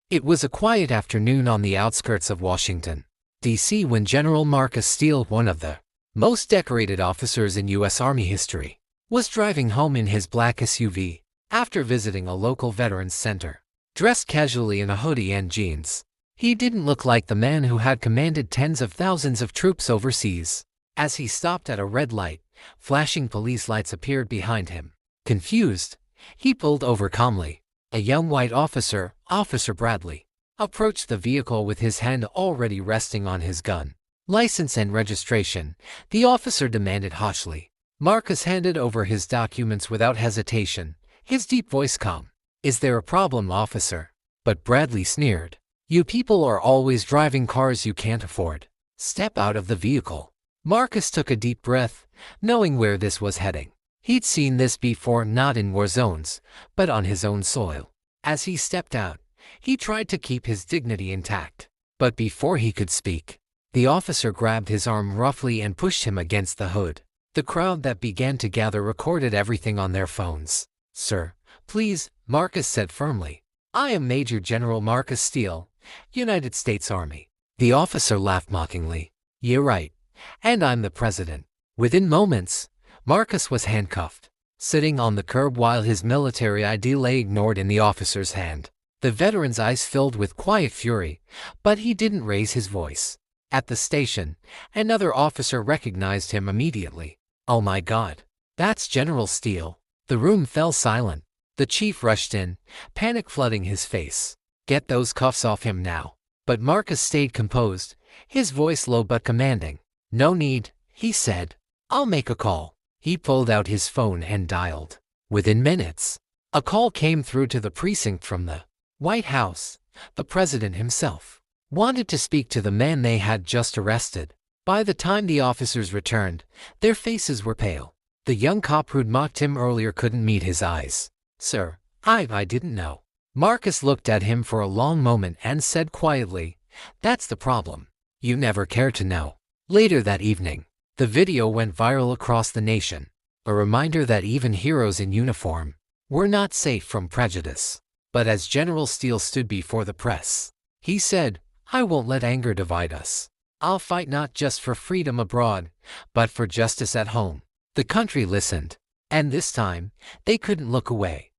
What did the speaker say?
It was a quiet afternoon on the outskirts of Washington, D.C. when General Marcus Steele, one of the most decorated officers in U.S. Army history, was driving home in his black SUV after visiting a local veterans center. Dressed casually in a hoodie and jeans, he didn't look like the man who had commanded tens of thousands of troops overseas. As he stopped at a red light, flashing police lights appeared behind him. Confused, he pulled over calmly. A young white officer, Officer Bradley, approached the vehicle with his hand already resting on his gun. "License and registration," the officer demanded harshly. Marcus handed over his documents without hesitation, his deep voice calm. "Is there a problem, officer?" But Bradley sneered. "You people are always driving cars you can't afford. Step out of the vehicle." Marcus took a deep breath, knowing where this was heading. He'd seen this before, not in war zones, but on his own soil. As he stepped out, he tried to keep his dignity intact. But before he could speak, the officer grabbed his arm roughly and pushed him against the hood. The crowd that began to gather recorded everything on their phones. "Sir, please," Marcus said firmly. "I am Major General Marcus Steele, United States Army." The officer laughed mockingly. "You're right. And I'm the president." Within moments, Marcus was handcuffed, sitting on the curb while his military ID lay ignored in the officer's hand. The veteran's eyes filled with quiet fury, but he didn't raise his voice. At the station, another officer recognized him immediately. "Oh my God, that's General Steele." The room fell silent. The chief rushed in, panic flooding his face. "Get those cuffs off him now." But Marcus stayed composed, his voice low but commanding. "No need," he said. "I'll make a call." He pulled out his phone and dialed. Within minutes, a call came through to the precinct from the White House. The president himself wanted to speak to the man they had just arrested. By the time the officers returned, their faces were pale. The young cop who'd mocked him earlier couldn't meet his eyes. "Sir, I didn't know." Marcus looked at him for a long moment and said quietly, "That's the problem. You never cared to know." Later that evening, the video went viral across the nation, a reminder that even heroes in uniform were not safe from prejudice. But as General Steele stood before the press, he said, "I won't let anger divide us. I'll fight not just for freedom abroad, but for justice at home." The country listened, and this time, they couldn't look away.